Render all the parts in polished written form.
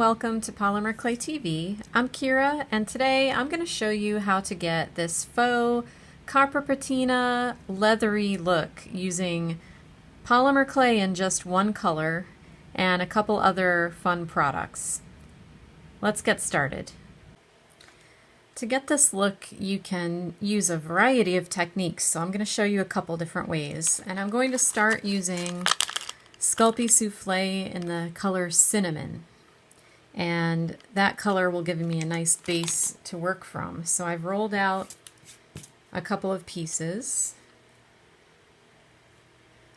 welcome to Polymer Clay TV. I'm Kira, and today I'm going to show you how to get this faux copper patina leathery look using polymer clay in just one color and a couple other fun products. Let's get started. To get this look, you can use a variety of techniques, so I'm going to show you a couple different ways. And I'm going to start using Sculpey Soufflé in the color Cinnamon. And that color will give me a nice base to work from. So I've rolled out a couple of pieces.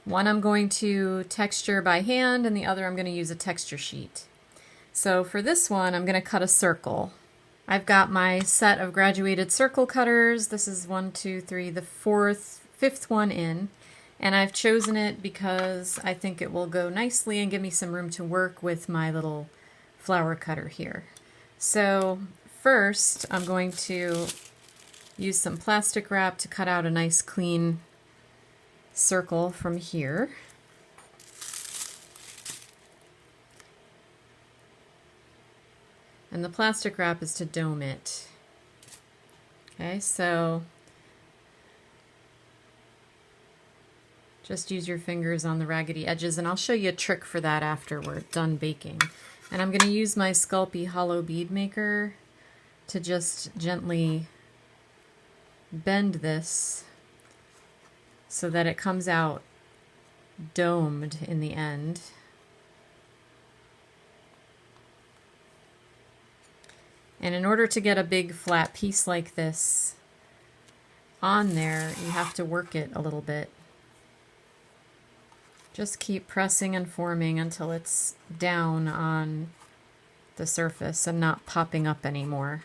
One I'm going to texture by hand, and the other I'm going to use a texture sheet. So for this one, I'm going to cut a circle. I've got my set of graduated circle cutters. This is 1, 2, 3, the fifth one in. And I've chosen it because I think it will go nicely and give me some room to work with my little flower cutter here. So first, I'm going to use some plastic wrap to cut out a nice clean circle from here. And the plastic wrap is to dome it. Okay, so just use your fingers on the raggedy edges, and I'll show you a trick for that after we're done baking. And I'm going to use my Sculpey hollow bead maker to just gently bend this so that it comes out domed in the end. And in order to get a big flat piece like this on there, you have to work it a little bit. Just keep pressing and forming until it's down on the surface and not popping up anymore.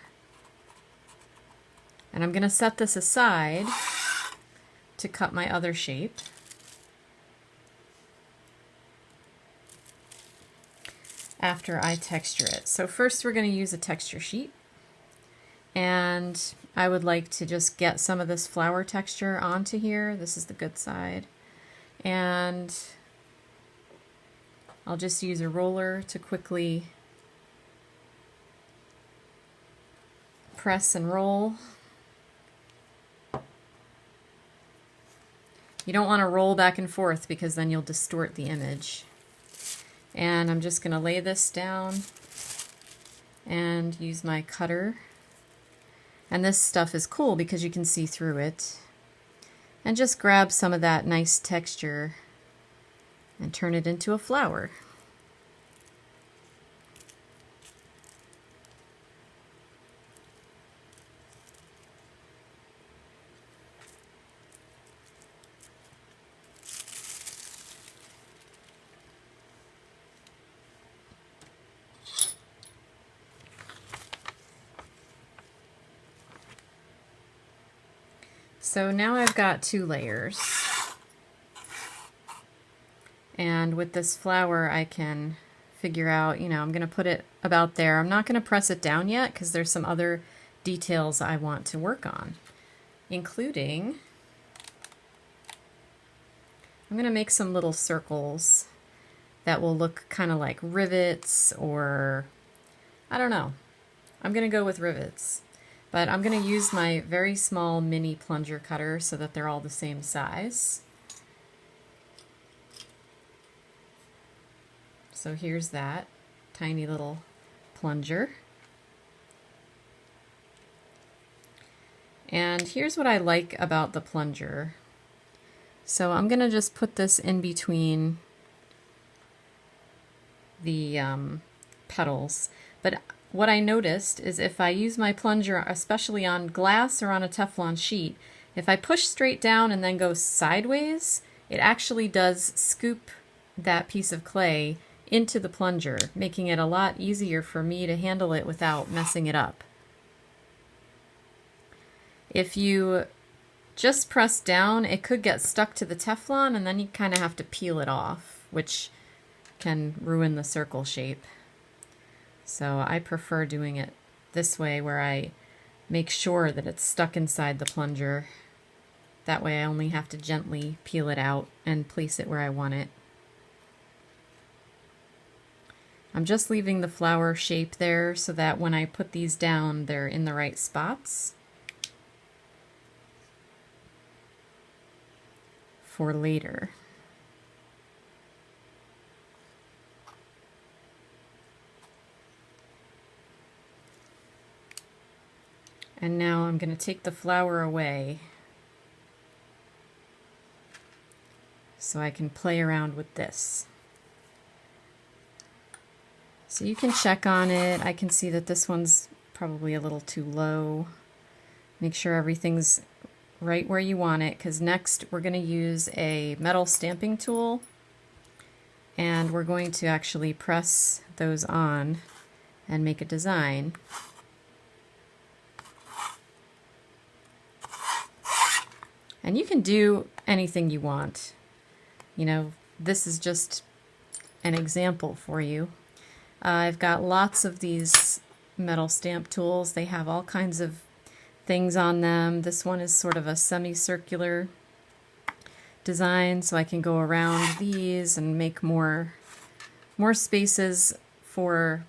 And I'm going to set this aside to cut my other shape. After I texture it. So first we're going to use a texture sheet, and I would like to just get some of this flower texture onto here. This is the good side, and I'll just use a roller to quickly press and roll. You don't want to roll back and forth because then you'll distort the image. And I'm just going to lay this down and use my cutter. And this stuff is cool because you can see through it. And just grab some of that nice texture and turn it into a flower. So now I've got 2 layers, and with this flower I can figure out, I'm going to put it about there. I'm not going to press it down yet because there's some other details I want to work on, including I'm going to make some little circles that will look kind of like rivets, or I don't know. I'm going to go with rivets. But I'm going to use my very small mini plunger cutter so that they're all the same size. So here's that tiny little plunger. And here's what I like about the plunger. So I'm going to just put this in between the petals. But what I noticed is if I use my plunger, especially on glass or on a Teflon sheet, if I push straight down and then go sideways, it actually does scoop that piece of clay into the plunger, making it a lot easier for me to handle it without messing it up. If you just press down, it could get stuck to the Teflon, and then you kind of have to peel it off, which can ruin the circle shape. So I prefer doing it this way, where I make sure that it's stuck inside the plunger. That way I only have to gently peel it out and place it where I want it. I'm just leaving the flower shape there so that when I put these down, they're in the right spots for later. And now I'm going to take the flower away so I can play around with this. So you can check on it. I can see that this one's probably a little too low. Make sure everything's right where you want it, because next we're going to use a metal stamping tool and we're going to actually press those on and make a design. And you can do anything you want. You know, this is just an example for you. I've got lots of these metal stamp tools. They have all kinds of things on them. This one is sort of a semicircular design, so I can go around these and make more spaces for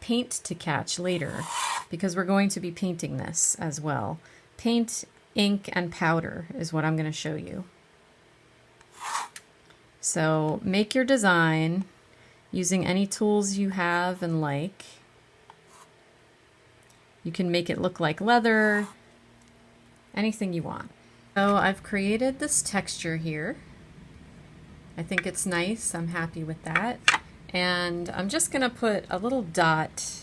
paint to catch later, because we're going to be painting this as well. Paint, ink, and powder is what I'm going to show you. So make your design using any tools you have and like. You can make it look like leather, anything you want. So I've created this texture here. I think it's nice. I'm happy with that. And I'm just going to put a little dot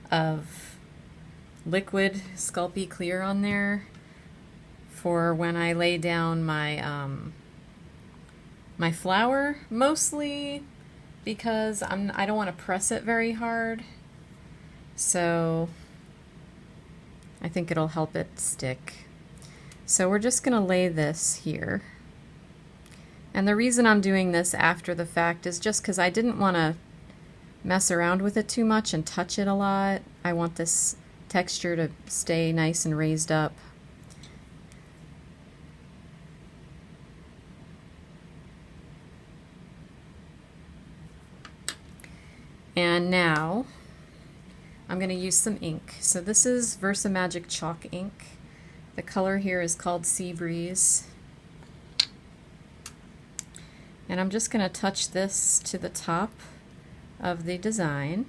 of liquid Sculpey Clear on there for when I lay down my my flower, mostly because I don't want to press it very hard, so I think it'll help it stick. So we're just going to lay this here. And the reason I'm doing this after the fact is just because I didn't want to mess around with it too much and touch it a lot. I want this texture to stay nice and raised up. And now I'm going to use some ink. So this is Versamagic chalk ink. The color here is called Sea Breeze. And I'm just going to touch this to the top of the design,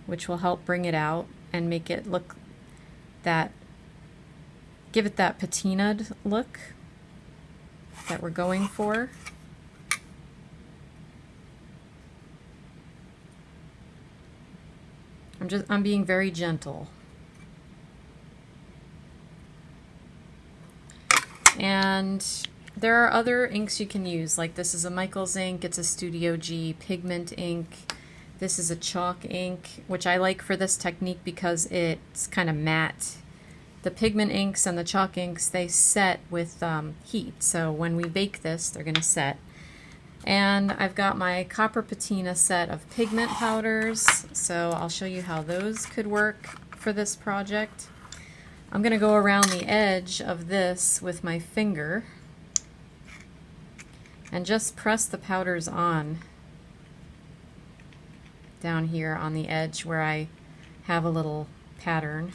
which will help bring it out and make it look give it that patinaed look that we're going for. I'm being very gentle. And there are other inks you can use, like this is a Michaels ink, it's a Studio G pigment ink. This is a chalk ink, which I like for this technique because it's kind of matte. The pigment inks and the chalk inks, they set with heat, so when we bake this, they're going to set. And I've got my copper patina set of pigment powders, so I'll show you how those could work for this project. I'm going to go around the edge of this with my finger and just press the powders on down here on the edge where I have a little pattern.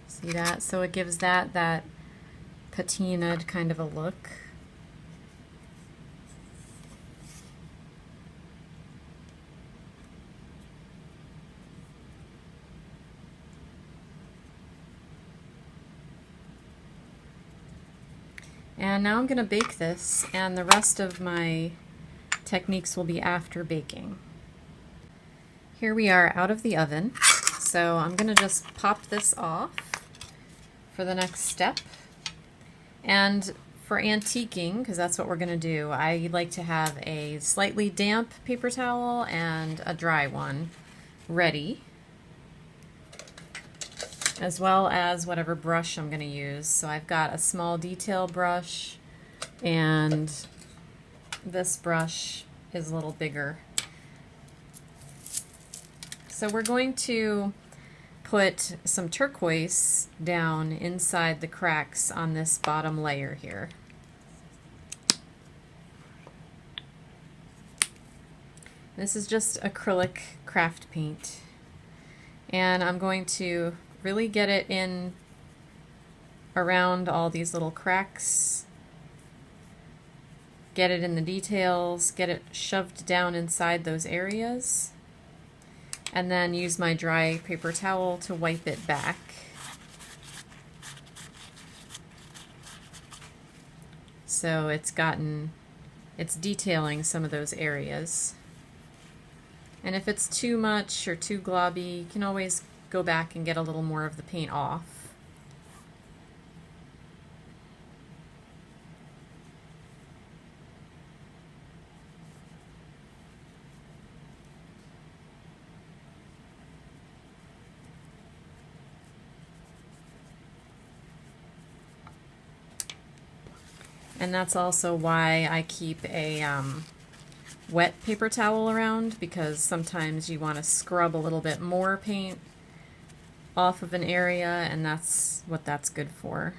See that? So it gives that patinaed kind of a look. And now I'm going to bake this, and the rest of my techniques will be after baking. Here we are out of the oven, so I'm going to just pop this off for the next step. And for antiquing, because that's what we're going to do, I like to have a slightly damp paper towel and a dry one ready, as well as whatever brush I'm going to use. So I've got a small detail brush, and this brush is a little bigger. So we're going to put some turquoise down inside the cracks on this bottom layer here. This is just acrylic craft paint. And I'm going to really get it in around all these little cracks, get it in the details, get it shoved down inside those areas, and then use my dry paper towel to wipe it back. So it's detailing some of those areas. And if it's too much or too globby, you can always go back and get a little more of the paint off. And that's also why I keep a wet paper towel around, because sometimes you want to scrub a little bit more paint off of an area, and that's what that's good for.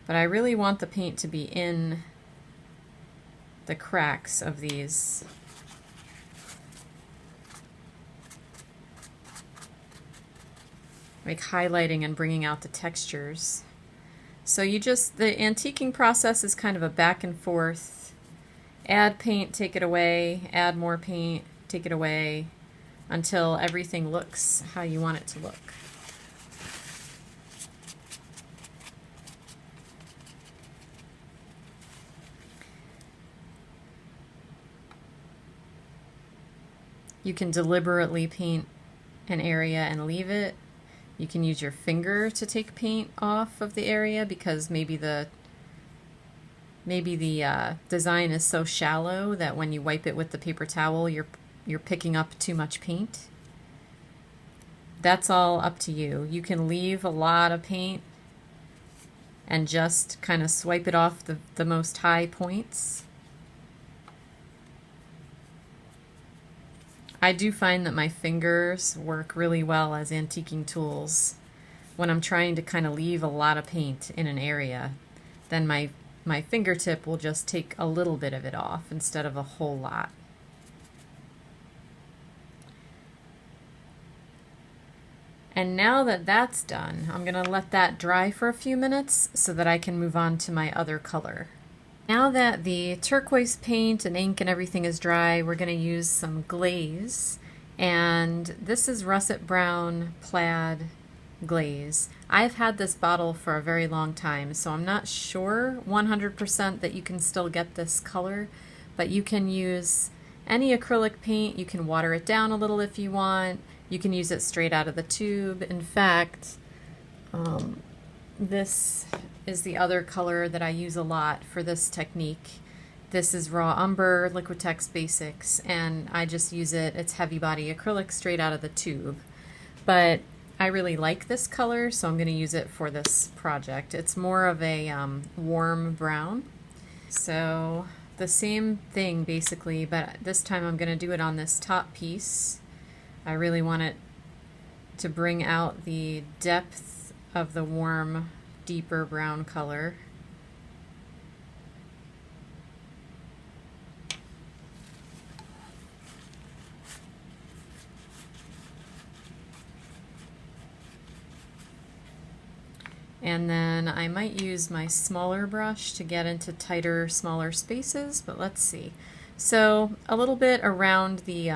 But I really want the paint to be in the cracks of these. Like highlighting and bringing out the textures. So the antiquing process is kind of a back and forth. Add paint, take it away, add more paint, take it away, until everything looks how you want it to look. You can deliberately paint an area and leave it. You can use your finger to take paint off of the area because maybe the design is so shallow that when you wipe it with the paper towel, you're picking up too much paint. That's all up to you. You can leave a lot of paint and just kind of swipe it off the most high points. I do find that my fingers work really well as antiquing tools when I'm trying to kind of leave a lot of paint in an area. Then my fingertip will just take a little bit of it off instead of a whole lot. And now that that's done, I'm going to let that dry for a few minutes so that I can move on to my other color. Now that the turquoise paint and ink and everything is dry, we're going to use some glaze. And this is russet brown plaid glaze. I've had this bottle for a very long time, so I'm not sure 100% that you can still get this color, but you can use any acrylic paint. You can water it down a little if you want. You can use it straight out of the tube. In fact, this is the other color that I use a lot for this technique. This is Raw Umber Liquitex Basics, and I just use it. It's heavy body acrylic straight out of the tube. But I really like this color, so I'm going to use it for this project. It's more of a warm brown. So the same thing basically, but this time I'm going to do it on this top piece. I really want it to bring out the depth of the warm, deeper brown color. And then I might use my smaller brush to get into tighter, smaller spaces, but let's see. So a little bit around the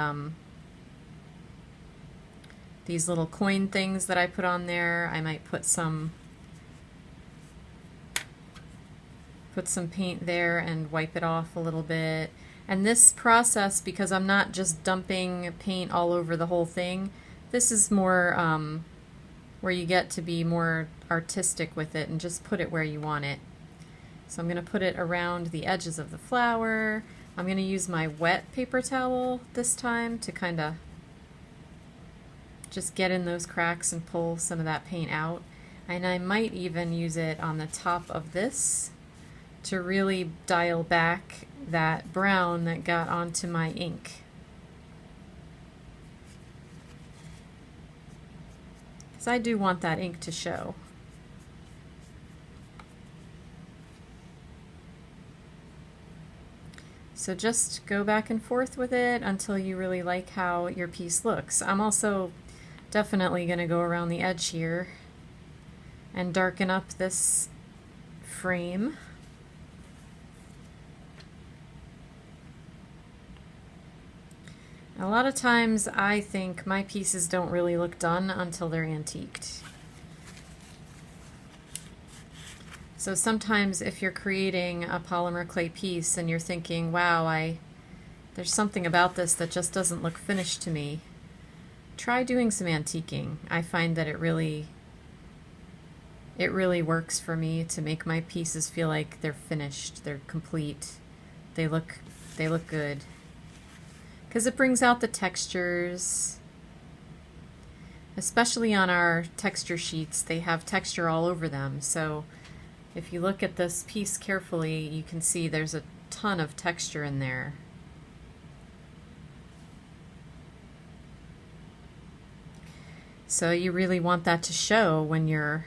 these little coin things that I put on there, I might put some paint there and wipe it off a little bit. And this process, because I'm not just dumping paint all over the whole thing, this is more where you get to be more artistic with it and just put it where you want it. So I'm going to put it around the edges of the flower. I'm going to use my wet paper towel this time to kind of just get in those cracks and pull some of that paint out. And I might even use it on the top of this to really dial back that brown that got onto my ink. Because I do want that ink to show. So just go back and forth with it until you really like how your piece looks. I'm also definitely going to go around the edge here and darken up this frame. A lot of times I think my pieces don't really look done until they're antiqued. So sometimes if you're creating a polymer clay piece and you're thinking, wow, there's something about this that just doesn't look finished to me, try doing some antiquing. I find that it really works for me to make my pieces feel like they're finished, they're complete, they look good. Because it brings out the textures. Especially on our texture sheets, they have texture all over them. So if you look at this piece carefully, you can see there's a ton of texture in there. So you really want that to show when your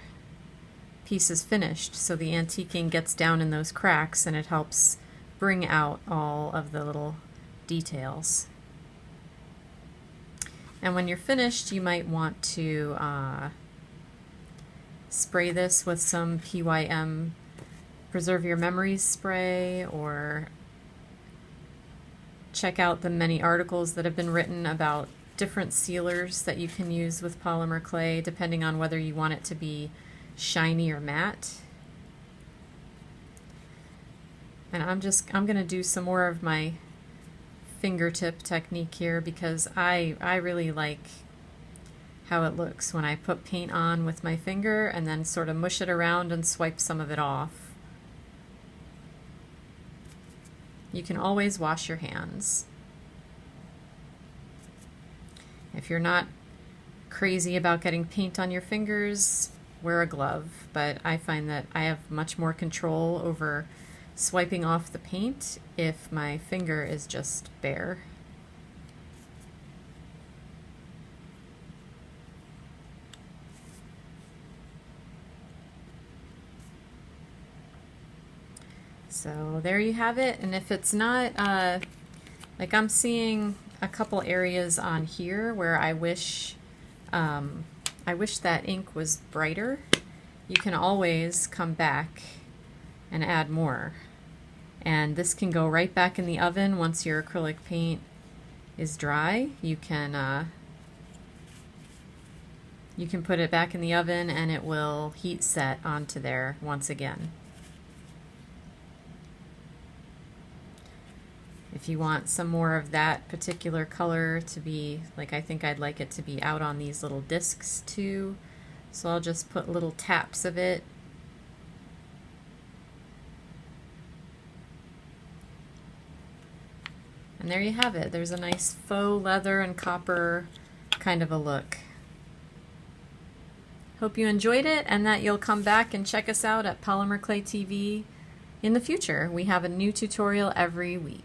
piece is finished, so the antiquing gets down in those cracks and it helps bring out all of the little details. And when you're finished, you might want to spray this with some PYM Preserve Your Memories spray, or check out the many articles that have been written about different sealers that you can use with polymer clay depending on whether you want it to be shiny or matte. And I'm going to do some more of my fingertip technique here because I really like how it looks when I put paint on with my finger and then sort of mush it around and swipe some of it off. You can always wash your hands. If you're not crazy about getting paint on your fingers, wear a glove, but I find that I have much more control over swiping off the paint if my finger is just bare. So there you have it, and if it's not, like I'm seeing a couple areas on here where I wish that ink was brighter, you can always come back and add more. And this can go right back in the oven once your acrylic paint is dry. You can put it back in the oven and it will heat set onto there once again. If you want some more of that particular color to be, like I think I'd like it to be out on these little discs too, so I'll just put little taps of it. And there you have it. There's a nice faux leather and copper kind of a look. Hope you enjoyed it and that you'll come back and check us out at Polymer Clay TV in the future. We have a new tutorial every week.